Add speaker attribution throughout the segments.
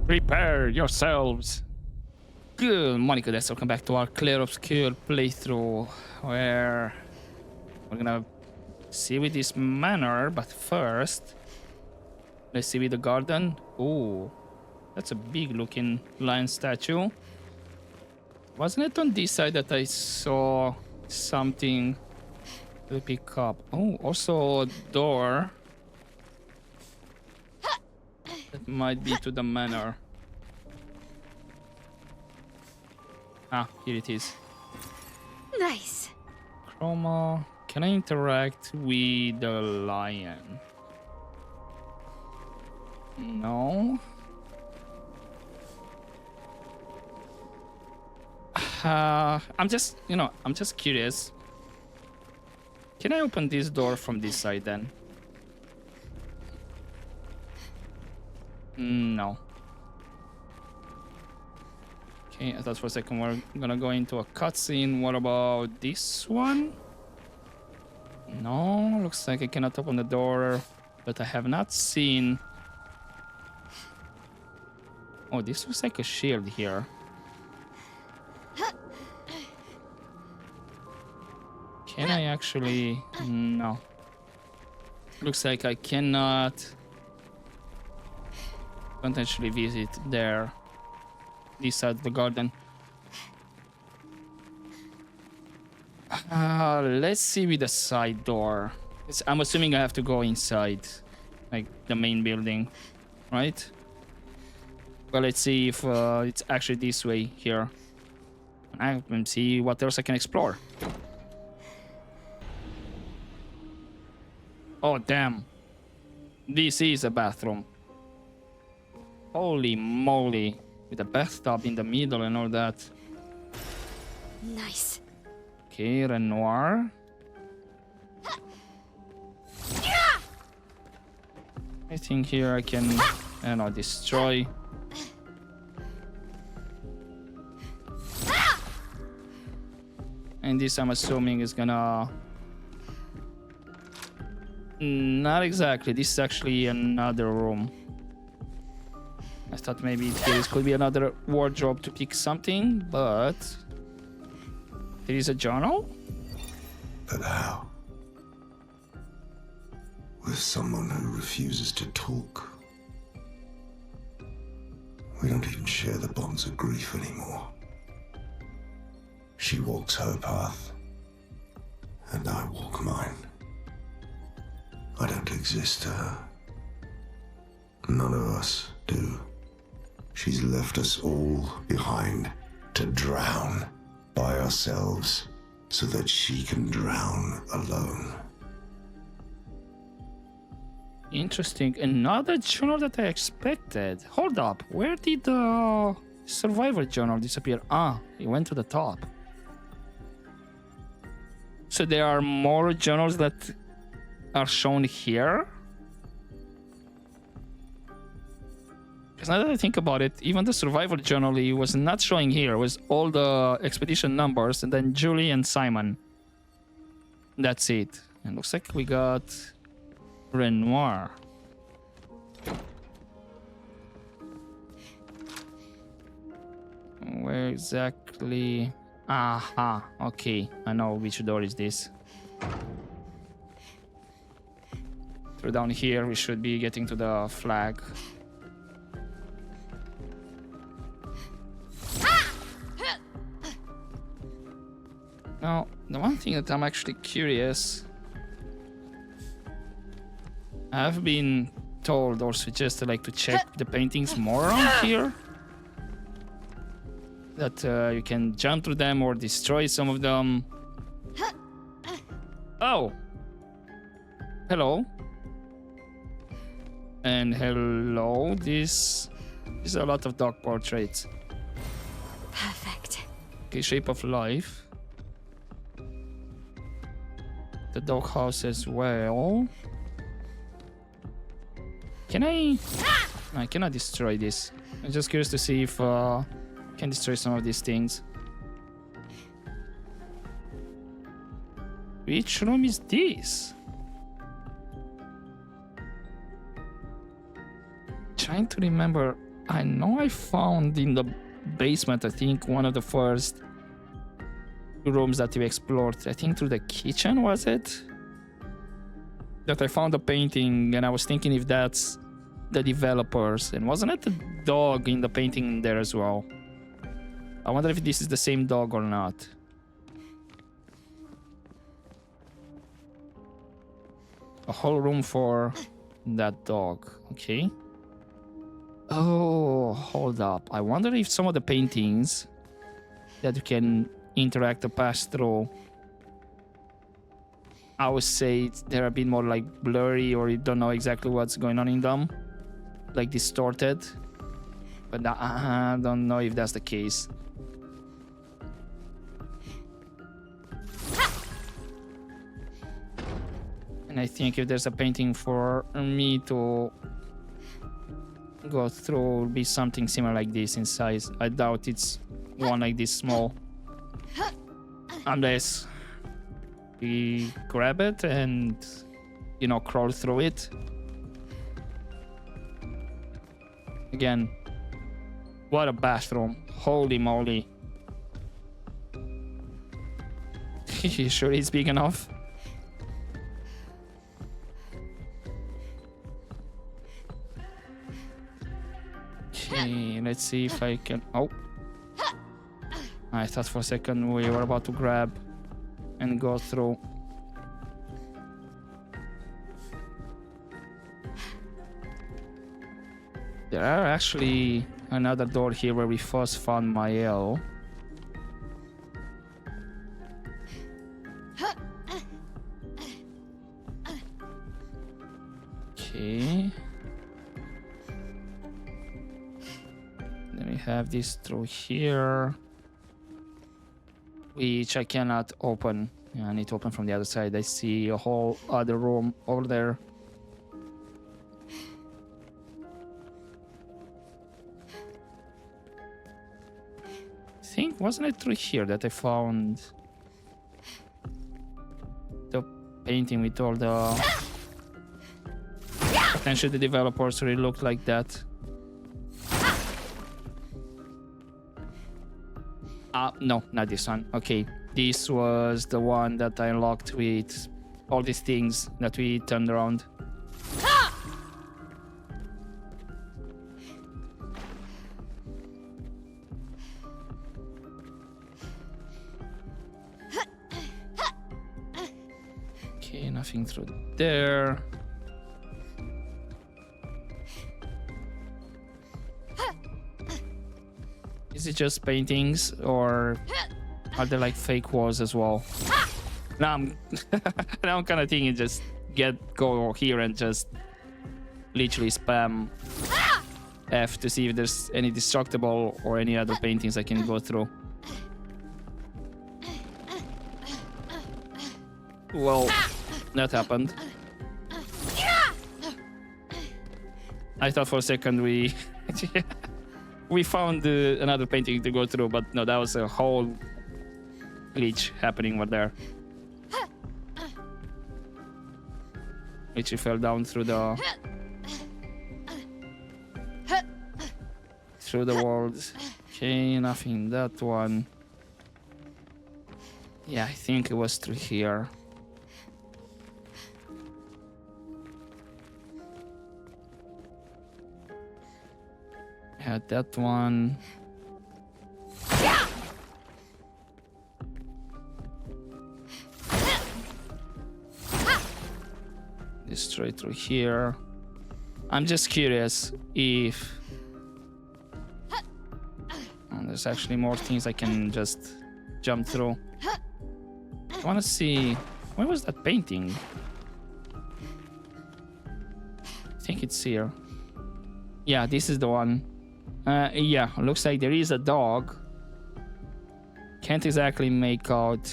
Speaker 1: Prepare yourselves. Good morning, guys. Welcome back to our Clair Obscur playthrough, where we're gonna see with this manor, but first, let's see with the garden. Oh, that's a big looking lion statue. Wasn't it on this side that I saw something to pick up? Oh, also a door. That might be to the manor. Ah, here it is.
Speaker 2: Nice.
Speaker 1: Chroma. Can I interact with the lion? No. I'm just curious. Can I open this door from this side then? No. Okay, I thought for a second we're gonna go into a cutscene. What about this one? No, looks like I cannot open the door, but I have not seen. Oh, this looks like a shield here. Can I actually? No. Looks like I cannot potentially visit there. This side of the garden. Let's see with the side door. I'm assuming I have to go inside, like the main building, right? Well, let's see if it's actually this way here. I can see what else I can explore. Oh, damn. This is a bathroom. Holy moly. With a bathtub in the middle and all that.
Speaker 2: Nice.
Speaker 1: Okay, Renoir. I think here I can, destroy. And this I'm assuming is gonna... Not exactly. This is actually another room. I thought maybe this could be another wardrobe to pick something, but there is a journal?
Speaker 3: But how? With someone who refuses to talk. We don't even share the bonds of grief anymore. She walks her path, and I walk mine. I don't exist to her. None of us do. She's left us all behind to drown by ourselves so that she can drown alone.
Speaker 1: Interesting. Another journal that I expected. Hold up. Where did the survivor journal disappear? Ah, it went to the top. So there are more journals that are shown here? Because now that I think about it, even the survival journal it was not showing here. It was all the expedition numbers and then Julie and Simon. That's it. And looks like we got Renoir. Where exactly? Aha. Okay, I know which door is this. Through down here, we should be getting to the flag. Now, the one thing that I'm actually curious, I've been told or suggested like to check the paintings more around here. That you can jump through them or destroy some of them. Oh! Hello. And hello, this is a lot of dog portraits.
Speaker 2: Perfect.
Speaker 1: Okay, shape of life. The doghouse as well. Can I... No, I cannot destroy this. I'm just curious to see if I can destroy some of these things. Which room is this? Trying to remember I know I found in the basement, I think, one of the first rooms that we explored. I think through the kitchen, was it? That I found a painting, and I was thinking if that's the developers. And wasn't it the dog in the painting there as well? I wonder if this is the same dog or not. A whole room for that dog. Okay. Oh, hold up. I wonder if some of the paintings that you can interact or pass through, I would say they're a bit more like blurry, or you don't know exactly what's going on in them. Like distorted. But I don't know if that's the case. And I think if there's a painting for me to go through, it will be something similar like this in size. I doubt it's one like this small. Unless we grab it and, you know, crawl through it. Again, what a bathroom. Holy moly. You sure it's big enough? Okay, let's see if I can... Oh. I thought for a second we were about to grab and go through. There are actually another door here where we first found Mael. Okay. Then we have this through here, which I cannot open. Yeah, I need to open from the other side. I see a whole other room over there. I think, wasn't it through here that I found the painting with all the potentially the developers really looked like that? No, not this one. Okay, this was the one that I unlocked with all these things that we turned around. Okay, nothing through there. Is it just paintings, or are there like fake walls as well? Now I'm now I'm kind of thinking just go here and just literally spam F to see if there's any destructible or any other paintings I can go through. Well, that happened. I thought for a second we we found another painting to go through, but no, that was a whole glitch happening over there. Which fell down through the walls. Okay, nothing. That one. Yeah, I think it was through here. Had that one. This straight through here. I'm just curious if there's actually more things I can just jump through. I want to see, where was that painting? I think it's here. Yeah, this is the one. Yeah, looks like there is a dog. Can't exactly make out.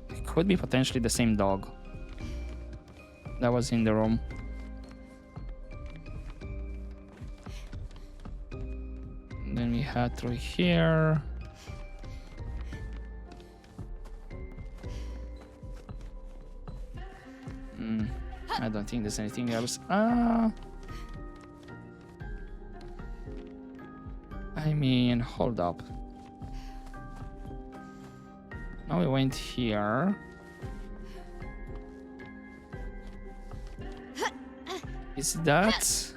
Speaker 1: It could be potentially the same dog that was in the room. And then we had through here. I don't think there's anything else. I mean, hold up. Now we went here. Is that...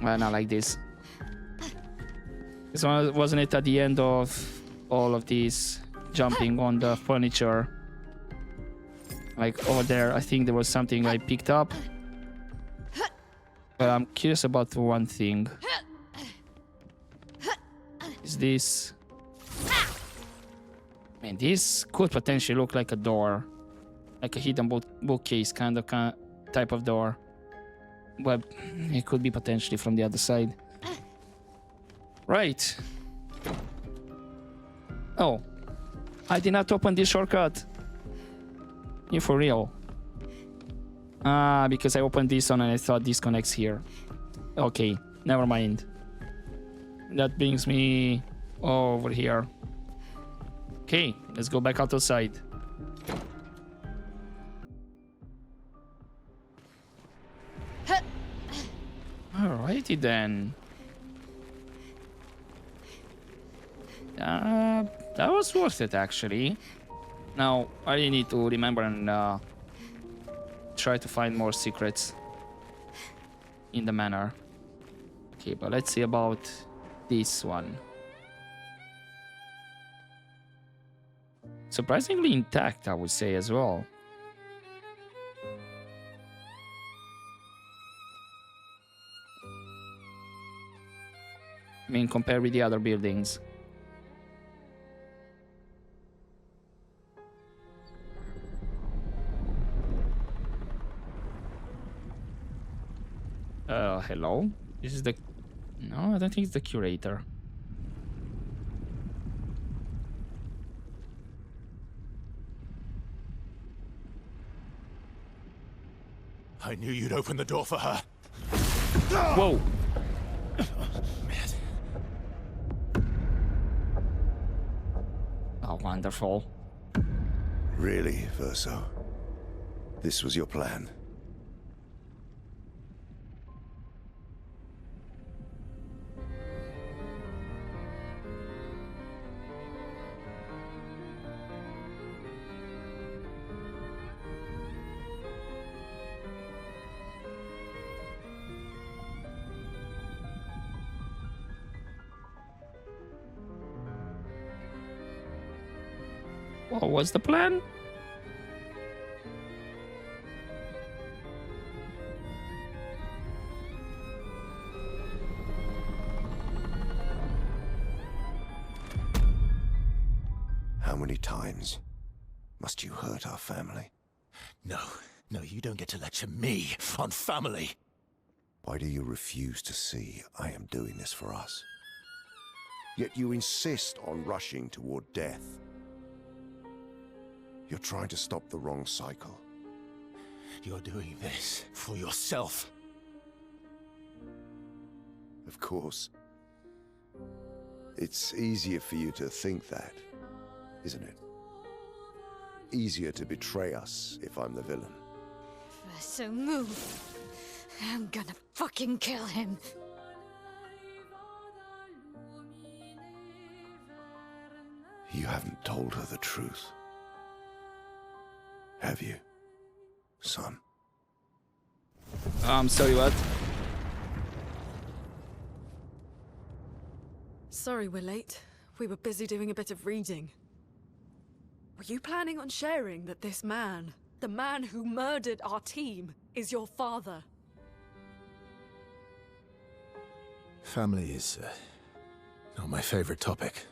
Speaker 1: Well, not like this. This one, wasn't it at the end of all of these jumping on the furniture? Like over there, I think there was something I picked up. But I'm curious about one thing. Is this... Man, this could potentially look like a door. Like a hidden bookcase kind of type of door. But it could be potentially from the other side. Right. Oh. I did not open this shortcut. You for real? Ah, because I opened this one and I thought this connects here. Okay, never mind. That brings me over here. Okay, let's go back outside. Alrighty then. That was worth it actually. Now, I really need to remember and try to find more secrets in the manor. Okay, but let's see about this one. Surprisingly intact, I would say as well. I mean, compared with the other buildings. Hello? This is the... No, I don't think it's the curator.
Speaker 4: I knew you'd open the door for her.
Speaker 1: Whoa! Oh, wonderful.
Speaker 3: Really, Verso? This was your plan?
Speaker 1: What was the plan?
Speaker 3: How many times must you hurt our family?
Speaker 4: No, you don't get to lecture me on family.
Speaker 3: Why do you refuse to see I am doing this for us? Yet you insist on rushing toward death. You're trying to stop the wrong cycle.
Speaker 4: You're doing this for yourself.
Speaker 3: Of course. It's easier for you to think that, isn't it? Easier to betray us if I'm the villain.
Speaker 2: So move. I'm gonna fucking kill him.
Speaker 3: You haven't told her the truth. Have you, son?
Speaker 1: Sorry, what?
Speaker 5: Sorry we're late. We were busy doing a bit of reading. Were you planning on sharing that this man, the man who murdered our team, is your father?
Speaker 4: Family is not my favorite topic.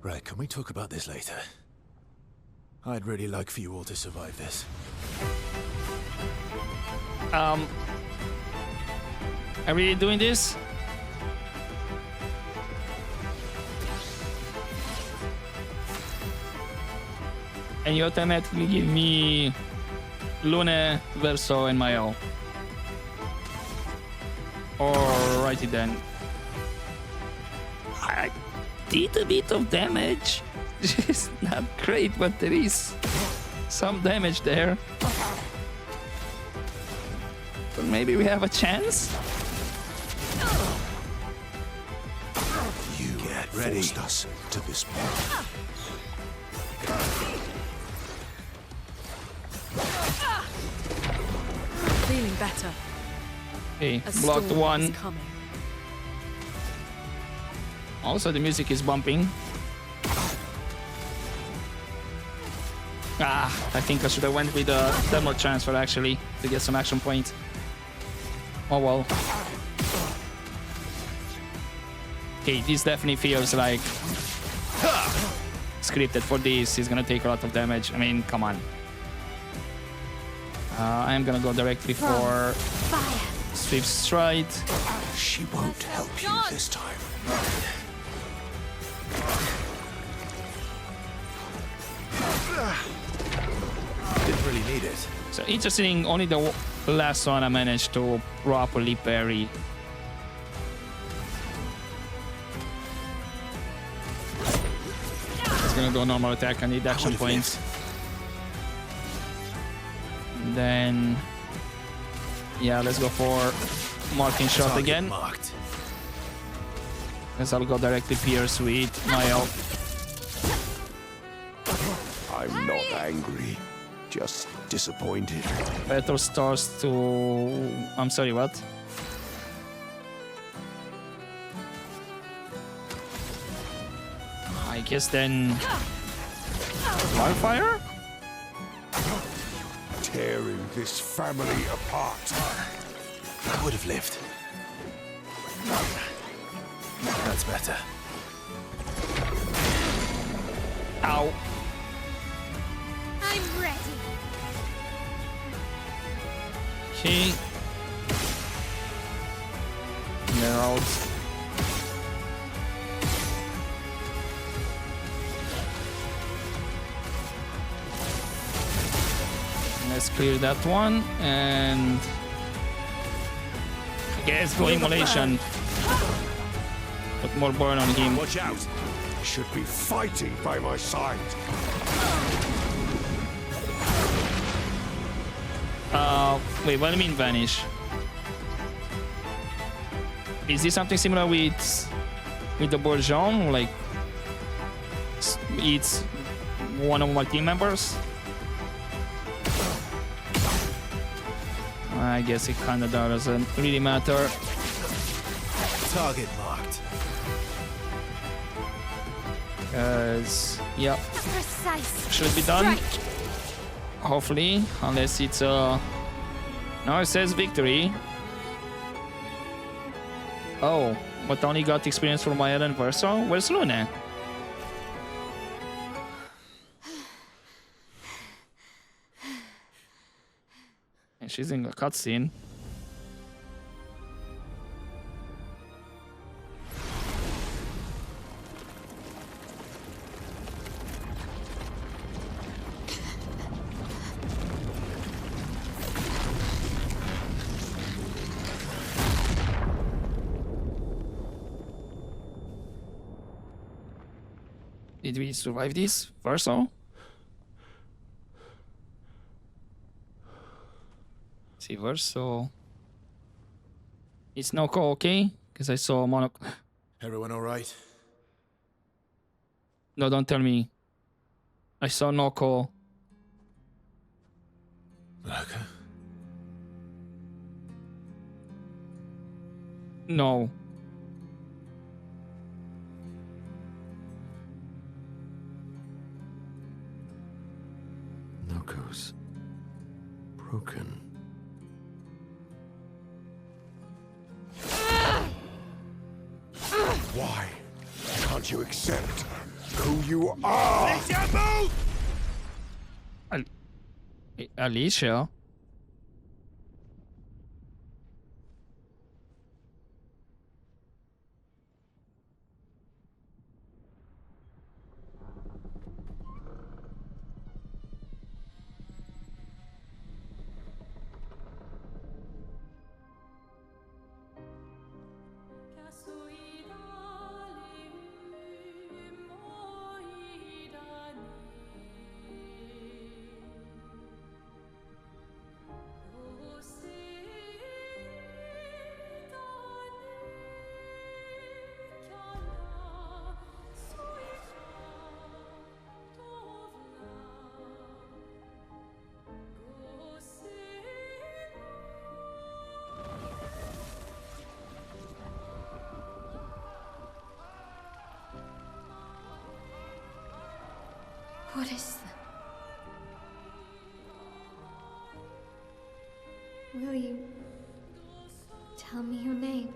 Speaker 4: Right, can we talk about this later? I'd really like for you all to survive this.
Speaker 1: Are we doing this? And you automatically give me Lune, Verso, and Mael. Alrighty then. I did a bit of damage. It's not great, but there is some damage there. But maybe we have a chance?
Speaker 4: You get ready.
Speaker 3: Forced us to this point.
Speaker 5: Feeling better.
Speaker 1: Okay,
Speaker 5: A
Speaker 1: blocked
Speaker 5: storm
Speaker 1: one.
Speaker 5: is coming.
Speaker 1: Also, the music is bumping. Ah, I think I should have went with the thermal transfer actually to get some action points. Oh well. Okay, this definitely feels like scripted for this. He's gonna take a lot of damage. I mean, come on. I am gonna go directly for Swift Stride.
Speaker 3: She won't help you this time.
Speaker 4: Didn't really need it.
Speaker 1: So interesting, only the last one I managed to properly parry. It's gonna do a normal attack, I need action points. Then, yeah, let's go for marking shot
Speaker 4: Target
Speaker 1: again.
Speaker 4: marked.
Speaker 1: Guess I'll go directly pierce with my elf.
Speaker 3: I'm not angry, just disappointed.
Speaker 1: Battle starts to... I'm sorry, what? I guess then... Wildfire?
Speaker 3: Tearing this family apart.
Speaker 4: I would have lived. That's better.
Speaker 1: Ow.
Speaker 2: I'm ready.
Speaker 1: Okay. They're out. Let's clear that one and I guess go immolation. Put more burn on him.
Speaker 3: Watch out! Should be fighting by my side.
Speaker 1: Wait, what do you mean vanish? Is this something similar with the Bourgeon? Like it's one of my team members? I guess it kinda doesn't really matter.
Speaker 4: Target marked.
Speaker 1: Cause yeah,
Speaker 2: Precise.
Speaker 1: should be done.
Speaker 2: Strike.
Speaker 1: Hopefully, unless it's no, it says victory. Oh, but only got experience from my and Verso. Where's Luna? And she's in a cutscene. Did we survive this, Verso? See, Verso. It's Noko okay? Because I saw Mono.
Speaker 4: Everyone all right?
Speaker 1: No, don't tell me. I saw Noko.
Speaker 4: Okay.
Speaker 1: No.
Speaker 3: Noko's broken. Why can't you accept who you are?
Speaker 1: Alicia?
Speaker 2: Will you tell me your name?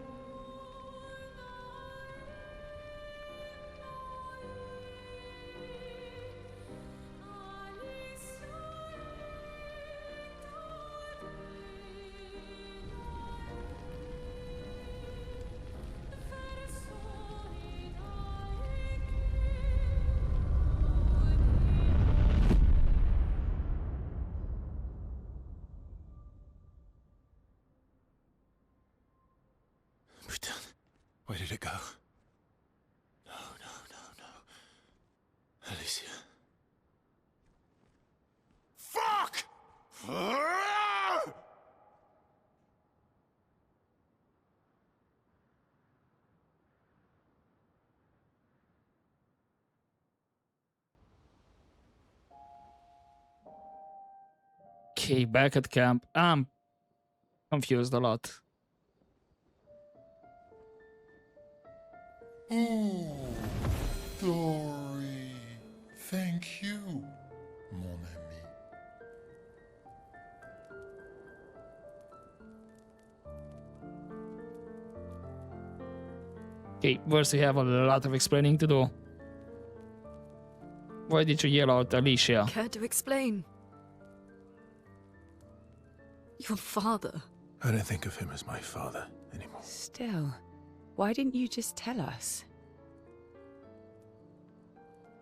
Speaker 4: Putain. Where did it go? No, no, no, no. Alicia. Fuck!
Speaker 1: Okay, back at camp. I'm confused a lot.
Speaker 6: Oh, Dory. Thank you, mon ami.
Speaker 1: Okay, first we have a lot of explaining to do. Why did you yell out Alicia?
Speaker 5: Care to explain? Your father.
Speaker 4: I don't think of him as my father anymore.
Speaker 7: Still, why didn't you just tell us?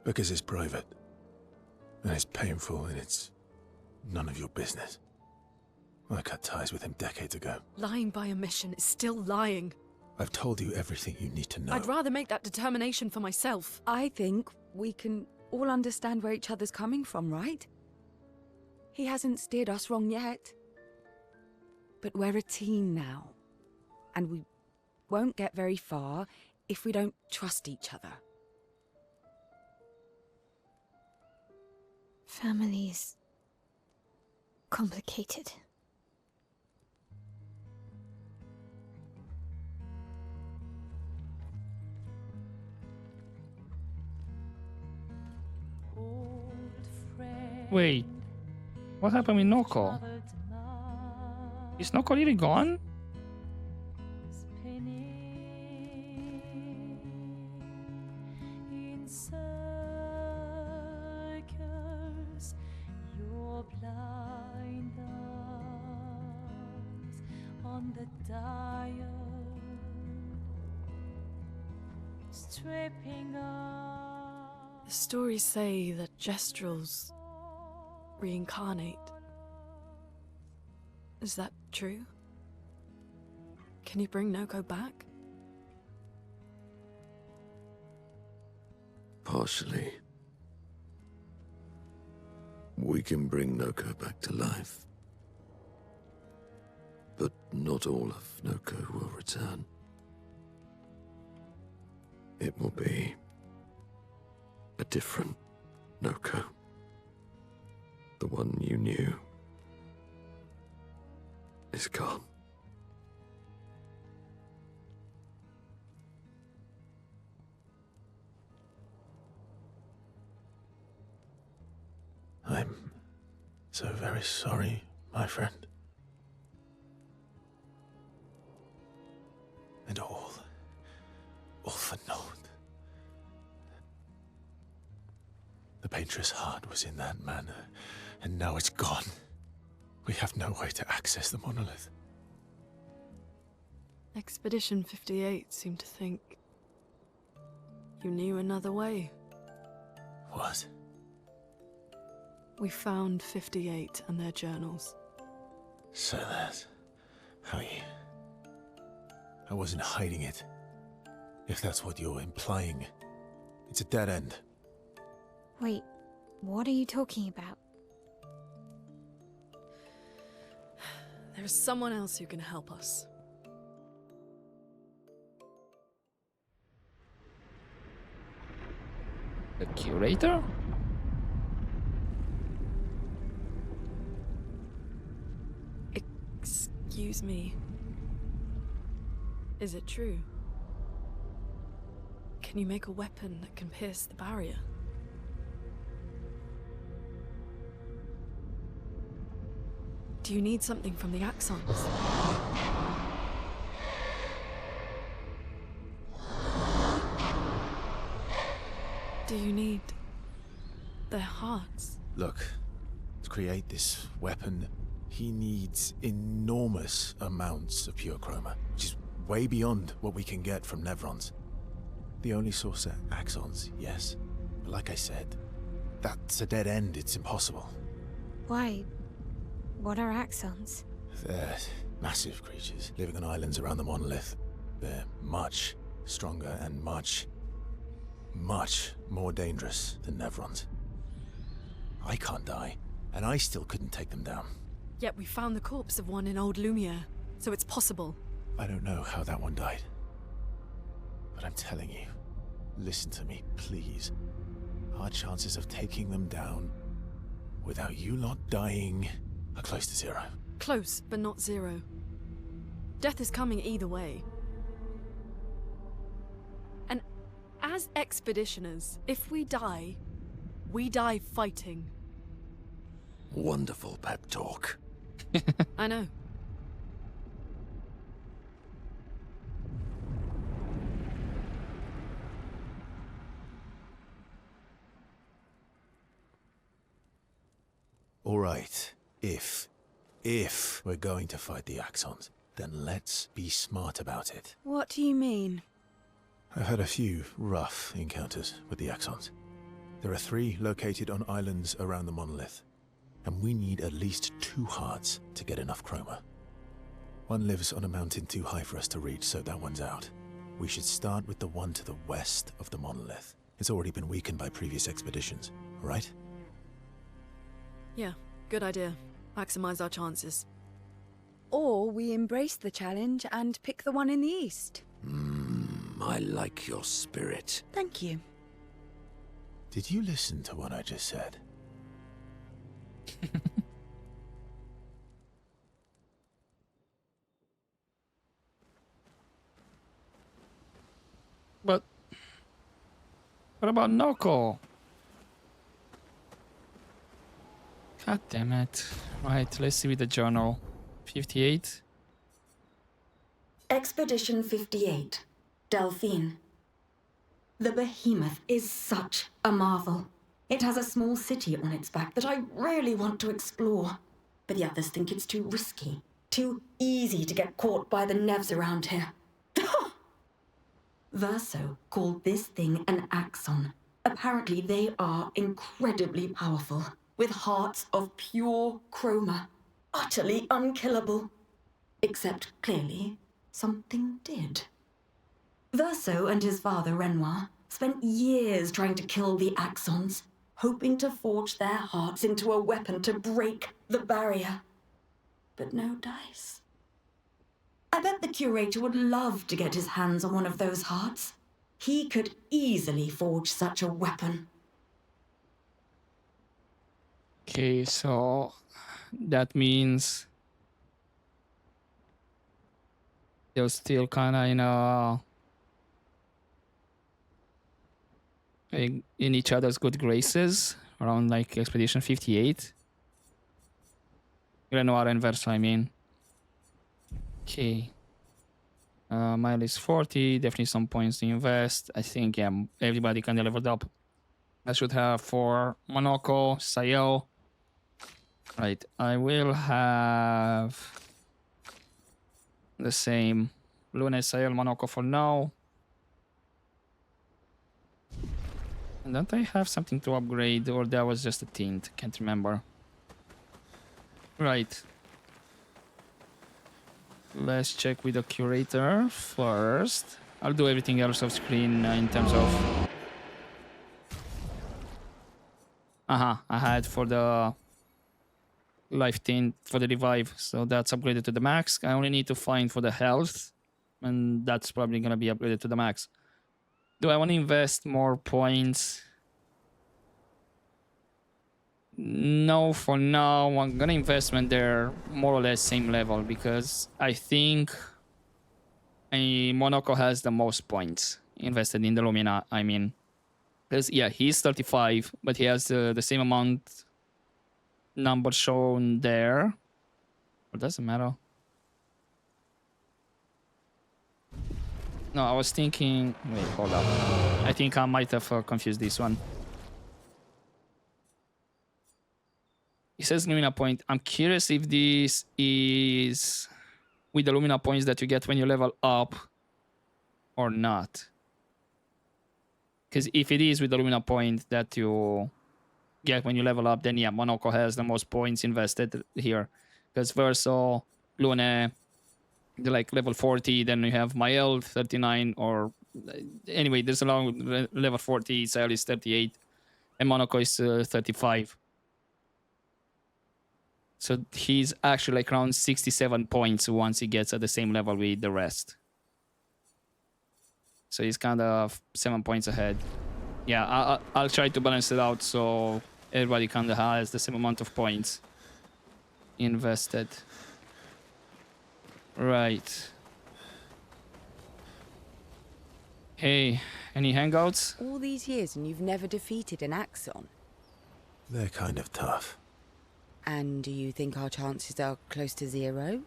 Speaker 4: Because it's private. And it's painful and it's none of your business. I cut ties with him decades ago.
Speaker 5: Lying by omission is still lying.
Speaker 4: I've told you everything you need to know.
Speaker 5: I'd rather make that determination for myself.
Speaker 7: I think we can all understand where each other's coming from, right? He hasn't steered us wrong yet. But we're a team now. And we won't get very far if we don't trust each other.
Speaker 2: Family's complicated.
Speaker 1: Wait, what happened with Noko? Is Noko really gone?
Speaker 5: The stories say that Gestrels reincarnate. Is that true? Can you bring Noko back?
Speaker 3: Partially. We can bring Noko back to life. But not all of Noko will return. It will be a different Noko. The one you knew is gone.
Speaker 4: I'm so very sorry, my friend. And all for naught. The painter's heart was in that manor, and now it's gone. We have no way to access the monolith.
Speaker 5: Expedition 58 seemed to think you knew another way.
Speaker 4: What?
Speaker 5: We found 58 and their journals.
Speaker 4: So that's how you... I wasn't hiding it. If that's what you're implying. It's a dead end.
Speaker 2: Wait, what are you talking about?
Speaker 5: There is someone else who can help us.
Speaker 1: The curator?
Speaker 5: Excuse me. Is it true? Can you make a weapon that can pierce the barrier? Do Do you need something from the Axons? Do you need their hearts?
Speaker 4: Look, to create this weapon, he needs enormous amounts of pure chroma, which is way beyond what we can get from Nevrons. The only source are Axons, yes. But like I said, that's a dead end. It's impossible.
Speaker 2: Why? What are Axons?
Speaker 4: They're massive creatures living on islands around the monolith. They're much stronger and much more dangerous than Nevrons. I can't die, and I still couldn't take them down.
Speaker 5: Yet we found the corpse of one in old Lumiere, so it's possible.
Speaker 4: I don't know how that one died. But I'm telling you, listen to me, please. Our chances of taking them down without you lot dying are close to zero.
Speaker 5: Close, but not zero. Death is coming either way. And as expeditioners, if we die fighting.
Speaker 3: Wonderful pep talk.
Speaker 5: I know.
Speaker 4: All right, if we're going to fight the Axons, then let's be smart about it.
Speaker 7: What do you mean?
Speaker 4: I've had a few rough encounters with the Axons. There are 3 located on islands around the monolith, and we need at least 2 hearts to get enough chroma. One lives on a mountain too high for us to reach, so that one's out. We should start with the one to the west of the monolith. It's already been weakened by previous expeditions, right?
Speaker 5: Yeah, good idea. Maximize our chances.
Speaker 7: Or we embrace the challenge and pick the one in the east.
Speaker 3: I like your spirit.
Speaker 7: Thank you.
Speaker 4: Did you listen to what I just said?
Speaker 1: But what about Noko? God damn it. Right, let's see with the journal. 58.
Speaker 8: Expedition 58, Delphine. The behemoth is such a marvel. It has a small city on its back that I really want to explore. But the others think it's too risky, too easy to get caught by the Nevs around here. Verso called this thing an Axon. Apparently they are incredibly powerful, with hearts of pure chroma, utterly unkillable. Except, clearly, something did. Verso and his father, Renoir, spent years trying to kill the Axons, hoping to forge their hearts into a weapon to break the barrier. But no dice. I bet the curator would love to get his hands on one of those hearts. He could easily forge such a weapon.
Speaker 1: Okay, so that means they're still kind of in each other's good graces around like Expedition 58. Renoir and Verso, I mean. Okay. Mile is 40, definitely some points to invest. I think, yeah, everybody kind of leveled up. I should have for Monoko, Sayel. Right, I will have the same Luna, Sayel, Monoko for now. And don't I have something to upgrade, or that was just a tint? Can't remember. Right. Let's check with the curator first. I'll do everything else off screen in terms of... I had for the life tint for the revive, so that's upgraded to the max. I only need to find for the health, and that's probably gonna be upgraded to the max. Do I want to invest more points? No, for now. I'm gonna investment there more or less same level, because I think Monoko has the most points invested in the Lumina. I mean, because yeah, he's 35, but he has the same amount number shown there. It doesn't matter. No, I was thinking... Wait, hold up. I think I might have confused this one. It says Lumina Point. I'm curious if this is with the Lumina Points that you get when you level up or not. Because if it is with the Lumina Point that you get when you level up, then yeah, Monaco has the most points invested here. Because Verso, Lune, they're like level 40, then you have Mael 39, or anyway, there's a long level 40, Sael is 38, and Monaco is 35. So he's actually like around 67 points once he gets at the same level with the rest. So he's kind of 7 points ahead. Yeah, I'll try to balance it out so everybody kind of has the same amount of points invested. Right. Hey, any hangouts?
Speaker 7: All these years and you've never defeated an Axon.
Speaker 4: They're kind of tough.
Speaker 7: And do you think our chances are close to 0?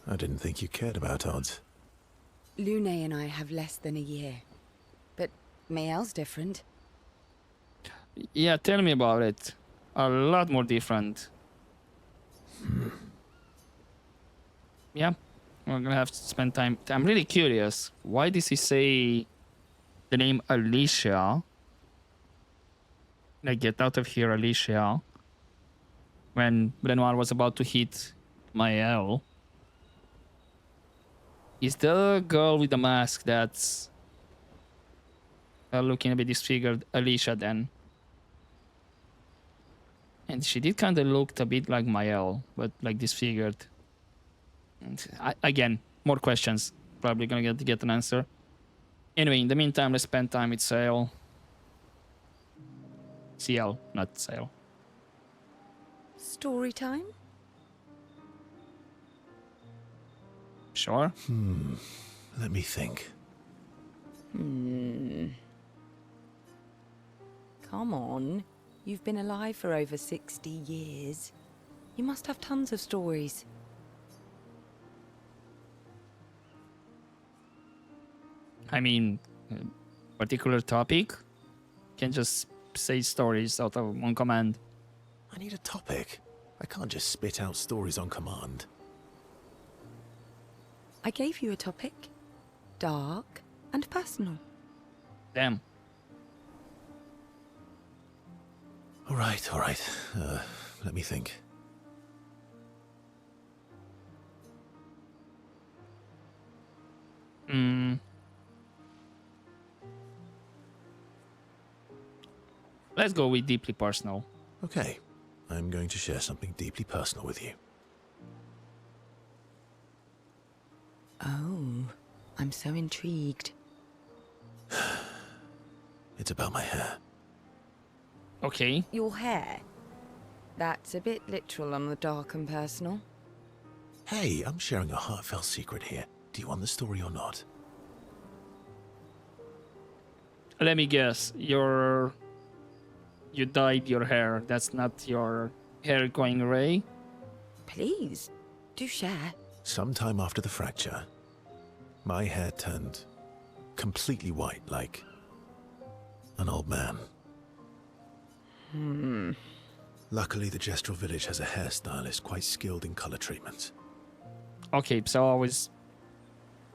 Speaker 4: I didn't think you cared about odds.
Speaker 7: Lune and I have less than a year. But Mael's different.
Speaker 1: Yeah, tell me about it. A lot more different. Yeah, we're gonna have to spend time. I'm really curious. Why does he say the name Alicia? Like, get out of here, Alicia. When Renoir was about to hit Mael. Is the girl with the mask that's looking a bit disfigured Alicia then? And she did kind of look a bit like Mael, but like disfigured. And again, more questions. Probably gonna get an answer. Anyway, in the meantime, let's spend time with Sael. CL, not Sael.
Speaker 7: Story time?
Speaker 1: Sure.
Speaker 4: Let me think.
Speaker 7: Come on. You've been alive for over 60 years. You must have tons of stories.
Speaker 1: I mean, particular topic? Can't just say stories out of one command.
Speaker 4: I need a topic. I can't just spit out stories on command.
Speaker 7: I gave you a topic. Dark and personal.
Speaker 1: Damn.
Speaker 4: All right. Let me think.
Speaker 1: Let's go with deeply personal.
Speaker 4: Okay. I'm going to share something deeply personal with you.
Speaker 7: Oh, I'm so intrigued.
Speaker 4: It's about my hair.
Speaker 1: Okay.
Speaker 7: Your hair? That's a bit literal on the dark and personal.
Speaker 4: Hey, I'm sharing a heartfelt secret here. Do you want the story or not?
Speaker 1: Let me guess. You dyed your hair. That's not your hair going gray?
Speaker 7: Please, do share.
Speaker 4: Sometime after the fracture, my hair turned completely white, like an old man. Luckily, the Gestural village has a hairstylist quite skilled in color treatments.
Speaker 1: Okay, so I was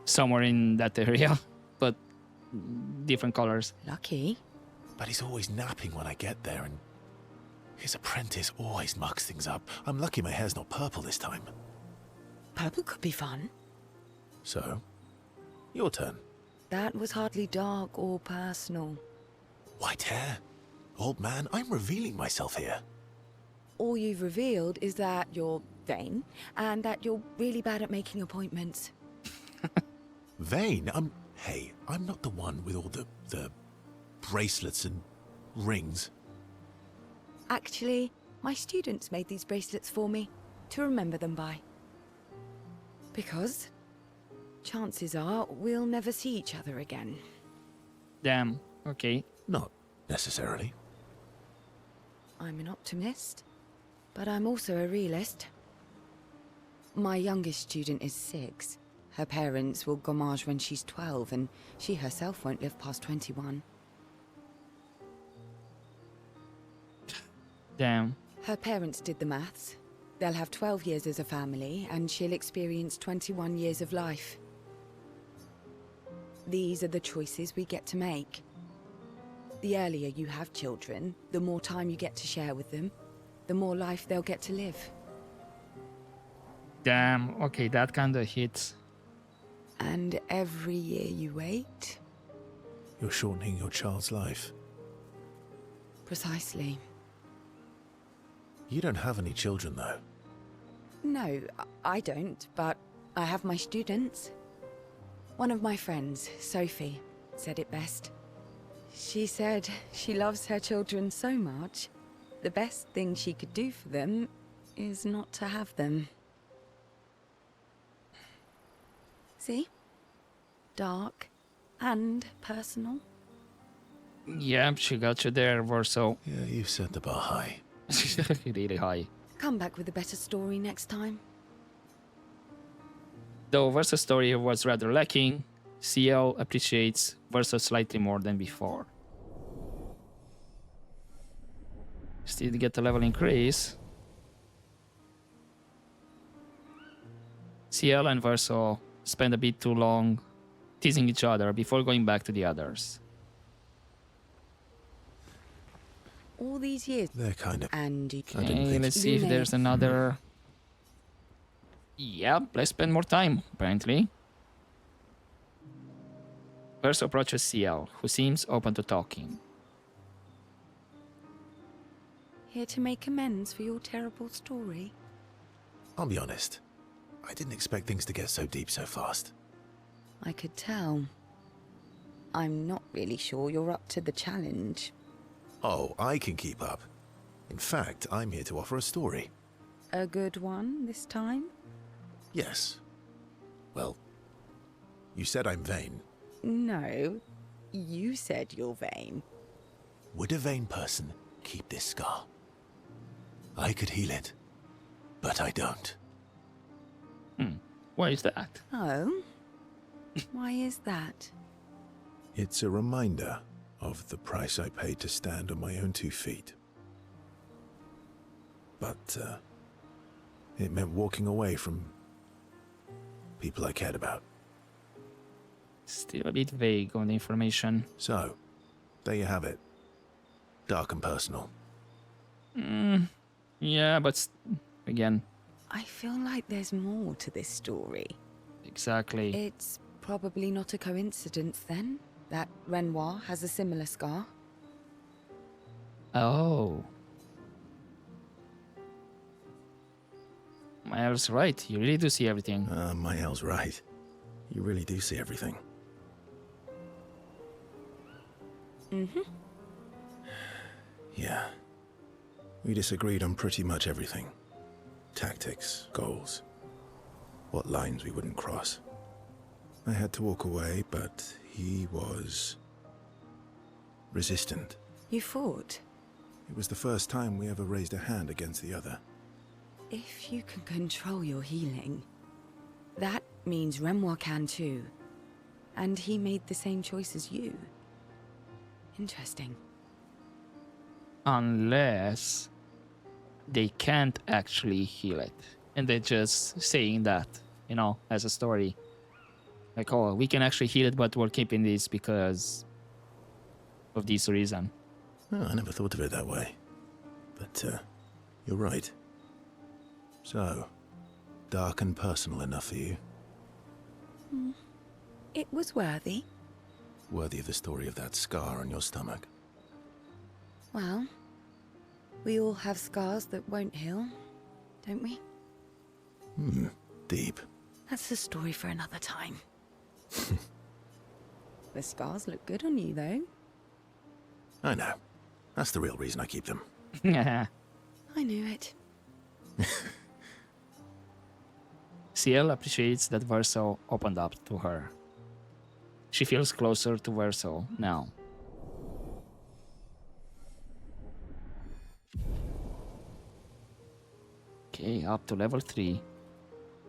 Speaker 1: somewhere in that area, but different colors.
Speaker 7: Lucky.
Speaker 4: But he's always napping when I get there, and his apprentice always mucks things up. I'm lucky my hair's not purple this time.
Speaker 7: Purple could be fun.
Speaker 4: So, your turn.
Speaker 7: That was hardly dark or personal.
Speaker 4: White hair? Old man, I'm revealing myself here.
Speaker 7: All you've revealed is that you're vain, and that you're really bad at making appointments.
Speaker 4: Vain? Hey, I'm not the one with all the bracelets and rings.
Speaker 7: Actually, my students made these bracelets for me, to remember them by. Because chances are we'll never see each other again.
Speaker 1: Damn. Okay.
Speaker 4: Not necessarily.
Speaker 7: I'm an optimist, but I'm also a realist. My youngest student is 6. Her parents will gommage when she's 12, and she herself won't live past 21.
Speaker 1: Damn.
Speaker 7: Her parents did the maths. They'll have 12 years as a family, and she'll experience 21 years of life. These are the choices we get to make. The earlier you have children, the more time you get to share with them, the more life they'll get to live.
Speaker 1: Damn. Okay, that kind of hits.
Speaker 7: And every year you wait?
Speaker 4: You're shortening your child's life.
Speaker 7: Precisely.
Speaker 4: You don't have any children, though.
Speaker 7: No, I don't, but I have my students. One of my friends, Sophie, said it best. She said she loves her children so much, the best thing she could do for them is not to have them. See? Dark and personal.
Speaker 1: Yeah, she got you there, Verso.
Speaker 4: Yeah, you've set the bar high.
Speaker 1: Really high.
Speaker 7: Come back with a better story next time.
Speaker 1: Though Verso's story was rather lacking, CL appreciates Verso slightly more than before. Still get a level increase. CL and Verso spend a bit too long teasing each other before going back to the others.
Speaker 7: All these years.
Speaker 4: They're kind of...
Speaker 7: And
Speaker 1: Okay, let's see if there's another... Yeah, let's spend more time, apparently. Verso approaches CL, who seems open to talking.
Speaker 7: Here to make amends for your terrible story.
Speaker 4: I'll be honest. I didn't expect things to get so deep so fast.
Speaker 7: I could tell. I'm not really sure you're up to the challenge.
Speaker 4: Oh, I can keep up. In fact, I'm here to offer a story.
Speaker 7: A good one this time?
Speaker 4: Yes. Well, you said I'm vain.
Speaker 7: No, you said you're vain.
Speaker 4: Would a vain person keep this scar? I could heal it, but I don't.
Speaker 1: Why is that?
Speaker 7: Oh? Why is that?
Speaker 4: It's a reminder of the price I paid to stand on my own 2 feet. But, it meant walking away from people I cared about.
Speaker 1: Still a bit vague on the information.
Speaker 4: So, there you have it. Dark and personal.
Speaker 1: Yeah, but again,
Speaker 7: I feel like there's more to this story.
Speaker 1: exactly.
Speaker 7: It's probably not a coincidence then, that Renoir has a similar scar.
Speaker 1: Oh. Miles, right. You really do see everything.
Speaker 4: Mael's right. You really do see everything. Yeah. We disagreed on pretty much everything. Tactics, goals, what lines we wouldn't cross. I had to walk away, but he was resistant.
Speaker 7: You fought?
Speaker 4: It was the first time we ever raised a hand against the other.
Speaker 7: If you can control your healing, that means Renoir can too. And he made the same choice as you. Interesting.
Speaker 1: Unless they can't actually heal it. And they're just saying that, you know, as a story. Like, oh, we can actually heal it, but we're keeping this because of this reason.
Speaker 4: Oh, I never thought of it that way. But, you're right. So, dark and personal enough for you?
Speaker 7: It was worthy.
Speaker 4: Worthy of the story of that scar on your stomach.
Speaker 7: Well, we all have scars that won't heal, don't we?
Speaker 4: Deep.
Speaker 7: That's a story for another time. The scars look good on you, though.
Speaker 4: I know. That's the real reason I keep them.
Speaker 7: I knew it.
Speaker 1: CL appreciates that Verso opened up to her. She feels closer to Verso now. Okay, up to level 3.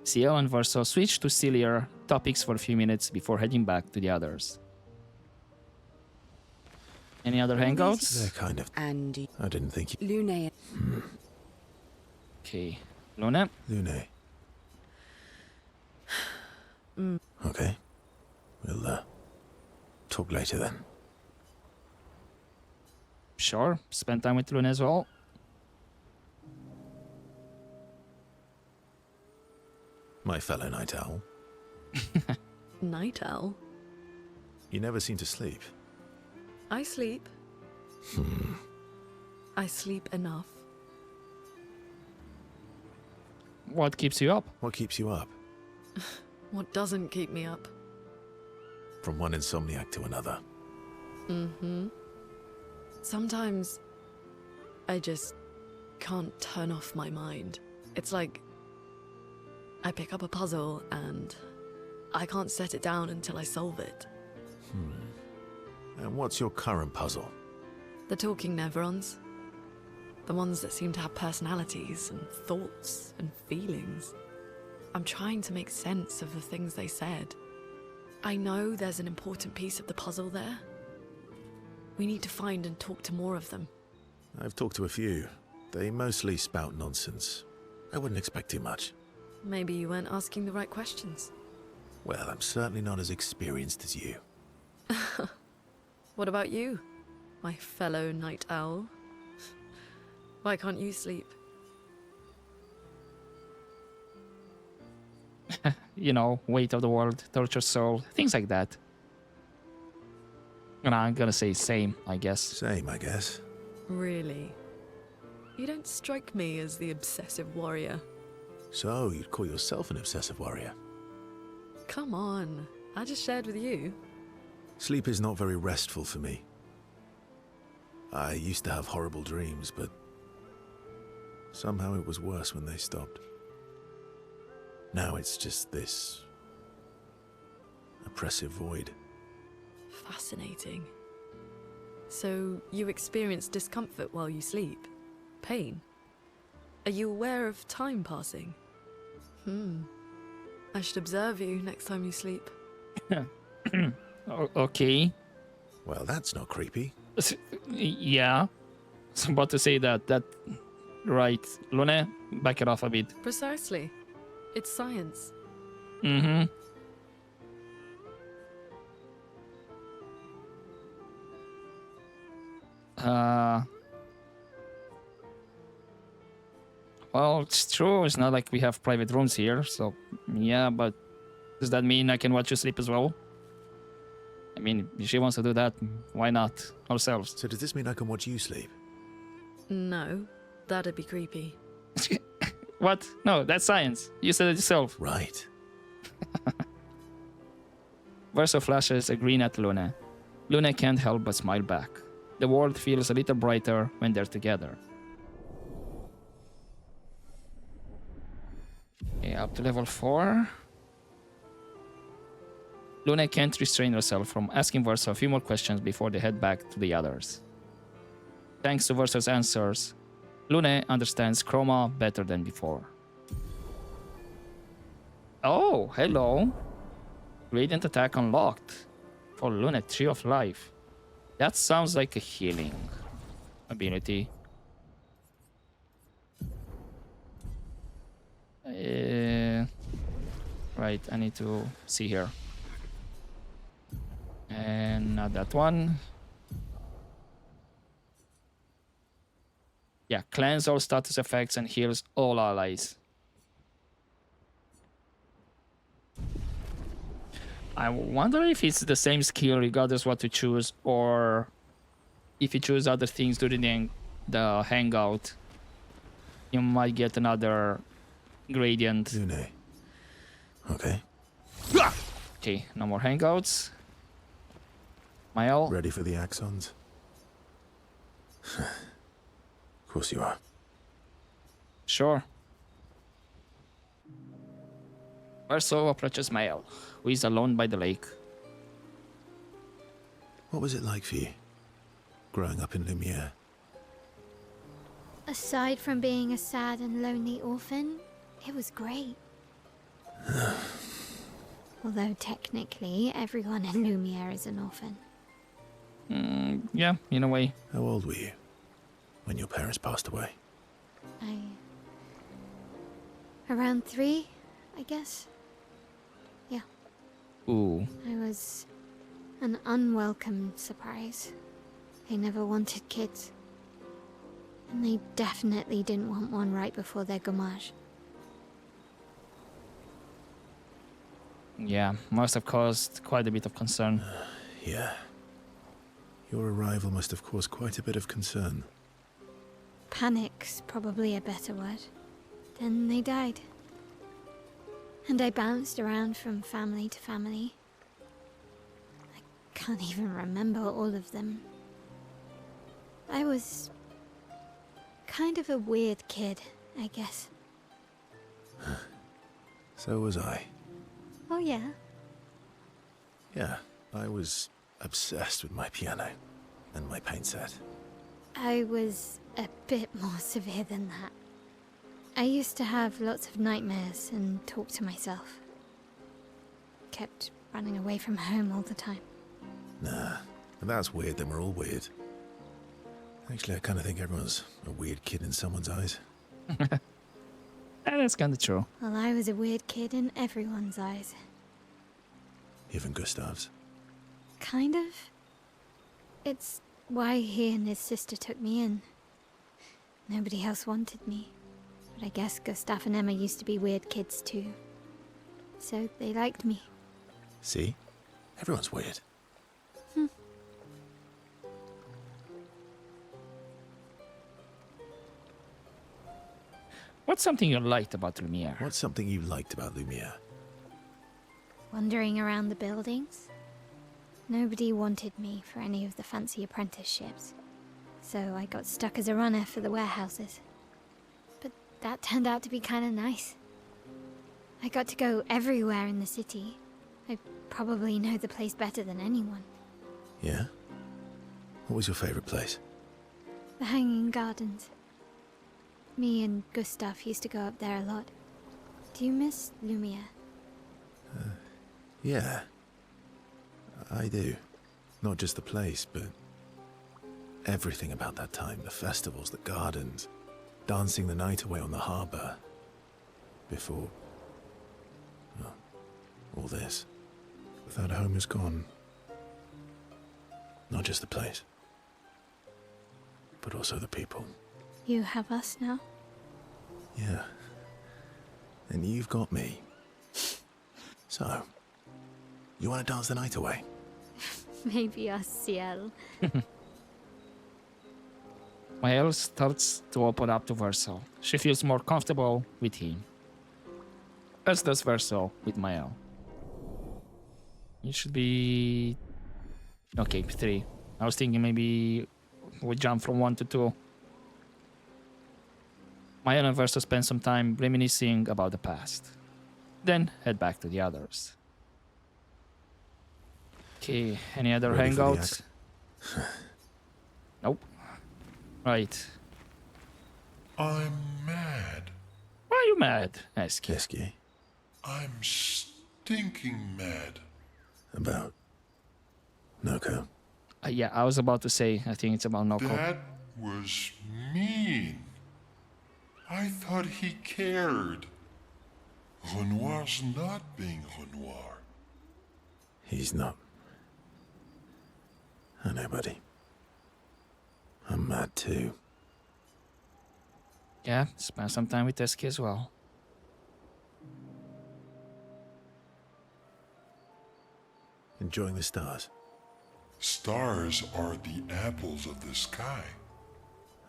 Speaker 1: Ciel and Verso switch to sillier topics for a few minutes before heading back to the others. Any other hangouts?
Speaker 4: They're kind of...
Speaker 7: And
Speaker 4: I didn't think you...
Speaker 7: Lune.
Speaker 1: Okay. Luna?
Speaker 4: Lune. Okay. We'll, talk later then.
Speaker 1: Sure. Spend time with Luna as well.
Speaker 4: My fellow night owl.
Speaker 5: Night owl?
Speaker 4: You never seem to sleep.
Speaker 5: I sleep. I sleep enough.
Speaker 1: What keeps you up?
Speaker 4: What keeps you up?
Speaker 5: What doesn't keep me up?
Speaker 4: From one insomniac to another.
Speaker 5: Sometimes I just can't turn off my mind. It's like I pick up a puzzle and I can't set it down until I solve it.
Speaker 4: And what's your current puzzle?
Speaker 5: The talking Neverons. The ones that seem to have personalities and thoughts and feelings. I'm trying to make sense of the things they said. I know there's an important piece of the puzzle there. We need to find and talk to more of them.
Speaker 4: I've talked to a few. They mostly spout nonsense. I wouldn't expect too much.
Speaker 5: Maybe you weren't asking the right questions.
Speaker 4: Well, I'm certainly not as experienced as you.
Speaker 5: What about you, my fellow night owl? Why can't you sleep?
Speaker 1: You know, weight of the world, torture soul, things like that. And I'm gonna say same, I guess.
Speaker 4: Same, I guess.
Speaker 5: Really? You don't strike me as the obsessive warrior.
Speaker 4: So, you'd call yourself an obsessive warrior?
Speaker 5: Come on, I just shared with you.
Speaker 4: Sleep is not very restful for me. I used to have horrible dreams, but somehow it was worse when they stopped. Now it's just this oppressive void.
Speaker 5: Fascinating. So, you experience discomfort while you sleep? Pain? Are you aware of time passing? I should observe you next time you sleep.
Speaker 1: Okay.
Speaker 4: Well, that's not creepy.
Speaker 1: Yeah. I was about to say that. Right. Luna, back it off a bit.
Speaker 5: Precisely. It's science.
Speaker 1: Mm-hmm. Well, it's true. It's not like we have private rooms here, so yeah, but does that mean I can watch you sleep as well? I mean, if she wants to do that, why not ourselves?
Speaker 4: So does this mean I can watch you sleep?
Speaker 5: No, that'd be creepy.
Speaker 1: What? No, that's science. You said it yourself.
Speaker 4: Right.
Speaker 1: Verso flashes a grin at Luna. Luna can't help but smile back. The world feels a little brighter when they're together. Okay, up to level 4. Luna can't restrain herself from asking Verso a few more questions before they head back to the others. Thanks to Verso's answers, Luna understands Chroma better than before. Oh, hello. Radiant attack unlocked for Luna, Tree of Life. That sounds like a healing ability. Right, I need to see here. And not that one. Yeah, cleanse all status effects and heals all allies. I wonder if it's the same skill regardless what to choose, or if you choose other things during the hangout, you might get another gradient.
Speaker 4: Lune. Okay.
Speaker 1: Okay, no more hangouts. Mael.
Speaker 4: Ready for the axons? Of course you are.
Speaker 1: Sure. Verso approaches Mael, who is alone by the lake.
Speaker 4: What was it like for you, growing up in Lumiere?
Speaker 9: Aside from being a sad and lonely orphan, it was great.
Speaker 2: Although technically, everyone in Lumiere is an orphan.
Speaker 1: Yeah, in a way.
Speaker 4: How old were you when your parents passed away?
Speaker 2: Around 3, I guess. Yeah.
Speaker 1: Ooh.
Speaker 2: I was an unwelcome surprise. They never wanted kids. And they definitely didn't want one right before their gommage.
Speaker 1: Yeah, must have caused quite a bit of concern.
Speaker 4: Yeah. Your arrival must have caused quite a bit of concern.
Speaker 2: Panic's probably a better word. Then they died. And I bounced around from family to family. I can't even remember all of them. I was kind of a weird kid, I guess.
Speaker 4: So was I.
Speaker 2: Oh yeah?
Speaker 4: Yeah, I was obsessed with my piano and my paint set.
Speaker 2: I was a bit more severe than that. I used to have lots of nightmares and talk to myself. Kept running away from home all the time.
Speaker 4: Nah, if that's weird, then we're all weird. Actually, I kind of think everyone's a weird kid in someone's eyes.
Speaker 1: That's kind of true.
Speaker 2: Well, I was a weird kid in everyone's eyes.
Speaker 4: Even Gustav's.
Speaker 2: Kind of. It's why he and his sister took me in. Nobody else wanted me. But I guess Gustav and Emma used to be weird kids too. So they liked me.
Speaker 4: See? Everyone's weird.
Speaker 1: What's something you liked about Lumiere?
Speaker 4: What's something you liked about Lumiere?
Speaker 2: Wandering around the buildings. Nobody wanted me for any of the fancy apprenticeships. So I got stuck as a runner for the warehouses. But that turned out to be kind of nice. I got to go everywhere in the city. I probably know the place better than anyone.
Speaker 4: Yeah? What was your favorite place?
Speaker 2: The Hanging Gardens. Me and Gustav used to go up there a lot. Do you miss Lumiere?
Speaker 4: Yeah. I do. Not just the place, but everything about that time. The festivals, the gardens, dancing the night away on the harbour. Before... well, all this. That home is gone. Not just the place, but also the people.
Speaker 2: You have us now?
Speaker 4: Yeah. And you've got me. So, you want to dance the night away?
Speaker 2: Maybe us, Ciel.
Speaker 1: Mael starts to open up to Verso. She feels more comfortable with him. As does Verso with Mael. It should be... okay, 3. I was thinking maybe we jump from 1 to 2. Mael and Verso spend some time reminiscing about the past. Then head back to the others. Okay, any other
Speaker 4: Ready for the
Speaker 1: hangouts?
Speaker 4: act?
Speaker 1: Nope. Right.
Speaker 6: I'm mad.
Speaker 1: Why are you mad? Ask you.
Speaker 4: Esky,
Speaker 6: I'm stinking mad.
Speaker 4: about Noko.
Speaker 1: Yeah, I was about to say, I think it's about Noko.
Speaker 6: That was mean. I thought he cared. Renoir's not being Renoir.
Speaker 4: He's not. I know, buddy. I'm mad too.
Speaker 1: Yeah, spend some time with Eski as well.
Speaker 4: Enjoying the stars.
Speaker 6: Stars are the apples of the sky.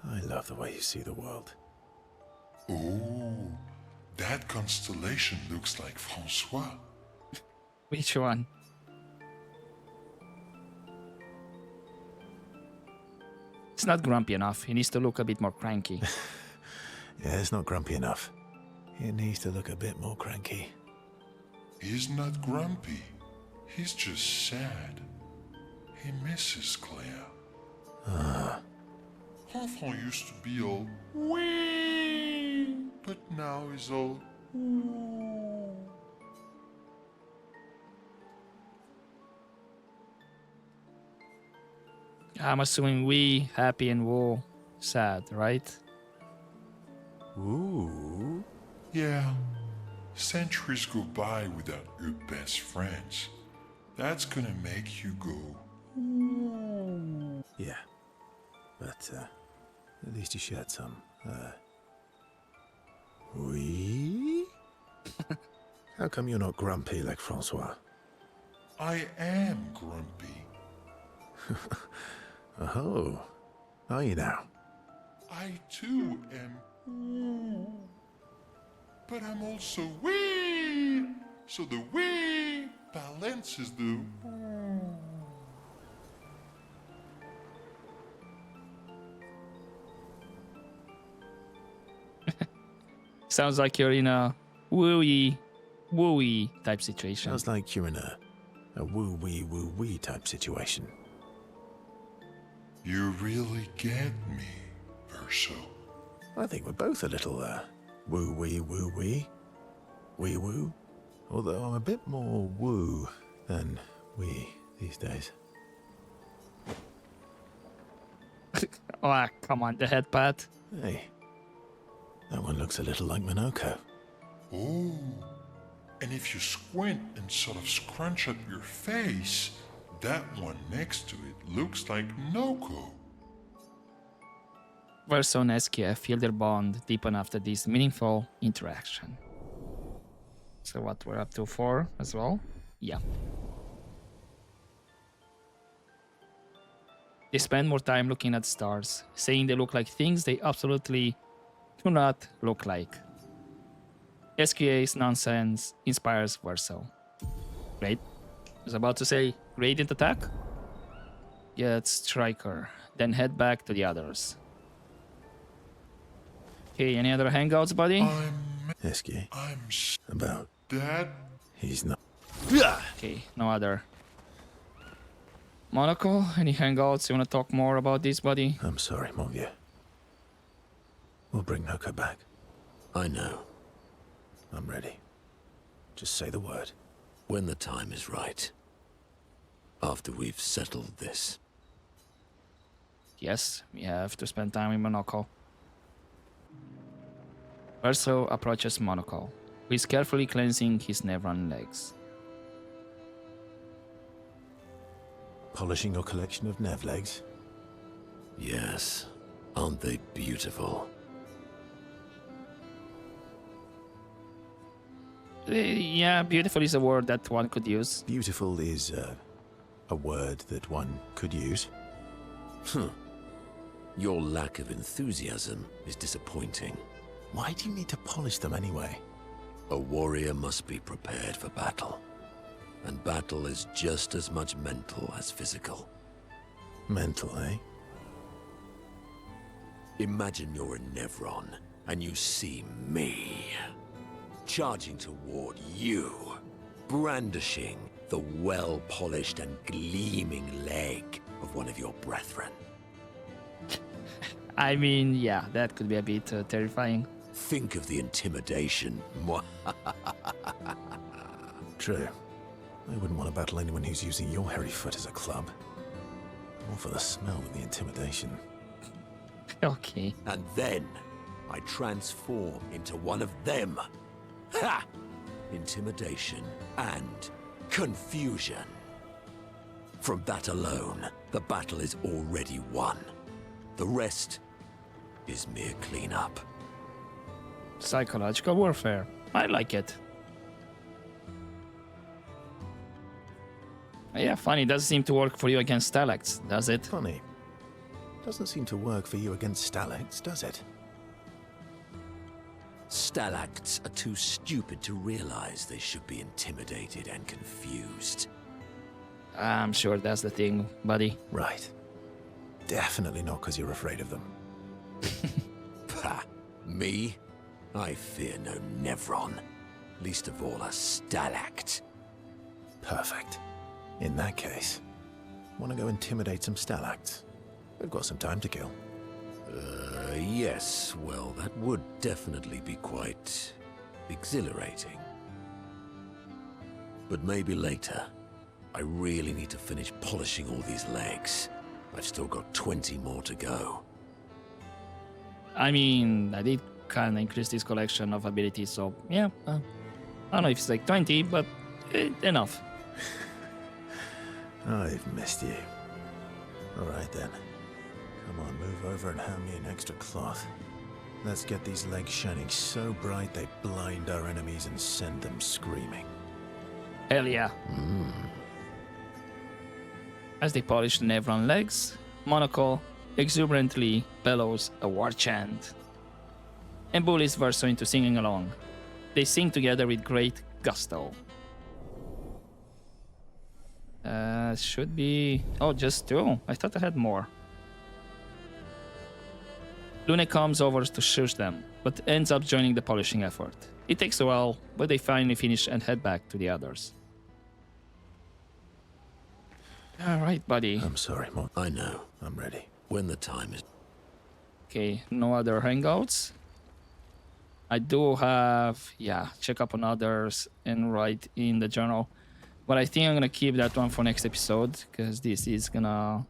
Speaker 4: I love the way you see the world.
Speaker 6: Oh, that constellation looks like Francois.
Speaker 1: Which one? It's not grumpy enough. He needs to look a bit more cranky.
Speaker 4: Yeah, it's not grumpy enough. It needs to look a bit more cranky.
Speaker 6: He's not grumpy. He's just sad. He misses Claire. Enfant used to be all wee, but now he's all ooh.
Speaker 1: I'm assuming we, happy, and Wu, sad, right?
Speaker 4: Ooh.
Speaker 6: Yeah. Centuries go by without your best friends. That's gonna make you go.
Speaker 4: Yeah. But, at least you shared some, Oui? How come you're not grumpy like Francois?
Speaker 6: I am grumpy.
Speaker 4: Oh. Are you now?
Speaker 6: I too am. But I'm also wee. So the wee balances the.
Speaker 1: Sounds like you're in a wooey type situation.
Speaker 4: Sounds like you're in a woo-wee type situation.
Speaker 6: You really get me, Verso.
Speaker 4: I think we're both a little, woo-wee. Wee-woo. Although I'm a bit more woo than we these days.
Speaker 1: Oh, come on, the head pat.
Speaker 4: Hey. That one looks a little like Minoko.
Speaker 6: Oh. And if you squint and sort of scrunch up your face, that one next to it looks like Noko.
Speaker 1: Verso and SKF feel their bond deepen after this meaningful interaction. So what, we're up to 4 as well? Yeah. They spend more time looking at stars, saying they look like things they absolutely do not look like. SQA's nonsense inspires Verso. Great. I was about to say, gradient attack? Get Striker, then head back to the others. Okay, any other hangouts, buddy?
Speaker 4: Esky.
Speaker 6: I'm
Speaker 4: About.
Speaker 6: Dad.
Speaker 4: He's not.
Speaker 1: Okay, no other. Monaco, any hangouts? You want to talk more about this, buddy?
Speaker 4: I'm sorry, mon vieux. We'll bring Noko back.
Speaker 9: I know.
Speaker 4: I'm ready. Just say the word.
Speaker 9: When the time is right. After we've settled this.
Speaker 1: Yes, we have to spend time in Monaco. Verso approaches Monaco, who is carefully cleansing his Nevron legs.
Speaker 4: Polishing your collection of Nev legs?
Speaker 9: Yes. Aren't they beautiful?
Speaker 1: Yeah, beautiful is a word that one could use.
Speaker 4: Beautiful is, a word that one could use.
Speaker 9: Your lack of enthusiasm is disappointing.
Speaker 4: Why do you need to polish them anyway?
Speaker 9: A warrior must be prepared for battle. And battle is just as much mental as physical.
Speaker 4: Mental, eh?
Speaker 9: Imagine you're a Nevron, and you see me. Charging toward you, brandishing the well-polished and gleaming leg of one of your brethren.
Speaker 1: I mean, yeah, that could be a bit terrifying.
Speaker 9: Think of the intimidation.
Speaker 4: True. I wouldn't want to battle anyone who's using your hairy foot as a club. More for the smell than the intimidation.
Speaker 1: Okay.
Speaker 9: And then I transform into one of them. Ha! Intimidation and confusion. From that alone, the battle is already won. The rest is mere cleanup.
Speaker 1: Psychological warfare. I like it. Yeah, funny. Doesn't seem to work for you against Stalacts, does it?
Speaker 4: Funny. Doesn't seem to work for you against Stalacts, does it?
Speaker 9: Stalacts are too stupid to realize they should be intimidated and confused.
Speaker 1: I'm sure that's the thing, buddy.
Speaker 4: Right. Definitely not because you're afraid of them.
Speaker 9: Pah! Me? I fear no Nevron. Least of all a Stalact.
Speaker 4: Perfect. In that case, want to go intimidate some Stalacts? We've got some time to kill.
Speaker 9: Yes. Well, that would definitely be quite exhilarating. But maybe later. I really need to finish polishing all these legs. I've still got 20 more to go.
Speaker 1: I mean, I did kind of increase this collection of abilities, so yeah. I don't know if it's like 20, but enough.
Speaker 4: I've missed you. All right then. Come on, move over and hand me an extra cloth. Let's get these legs shining so bright they blind our enemies and send them screaming.
Speaker 1: Hell yeah. As they polish the Nevron legs, Monocle exuberantly bellows a war chant, and bullies Verso into singing along. They sing together with great gusto. Should be... Oh, just 2. I thought I had more. Lune comes over to shush them, but ends up joining the polishing effort. It takes a while, but they finally finish and head back to the others. Alright, buddy.
Speaker 4: I'm sorry, Mom.
Speaker 9: I know.
Speaker 4: I'm ready.
Speaker 9: When the time is...
Speaker 1: Okay, no other hangouts. I do have, check up on others and write in the journal. But I think I'm gonna keep that one for next episode, because this is gonna...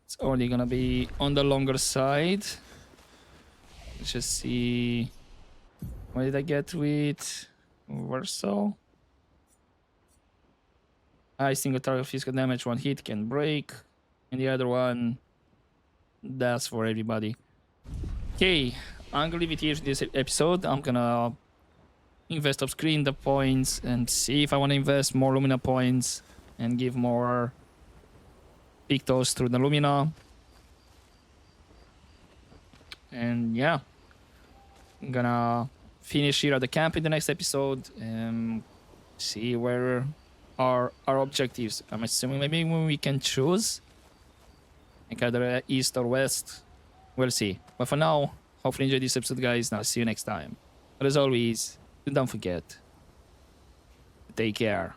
Speaker 1: It's only gonna be on the longer side. Let's just see... What did I get with Verso? I single target physical damage, 1 hit can break. And the other one... That's for everybody. Okay, I'm gonna leave it here for this episode. I'm gonna invest off screen the points and see if I want to invest more Lumina points and give more Pictos through the Lumina. And yeah, I'm gonna finish here at the camp in the next episode and see where are our objectives. I'm assuming maybe when we can choose, like either east or west, we'll see. But for now, hopefully enjoy this episode, guys, and I'll see you next time. But as always, don't forget, take care.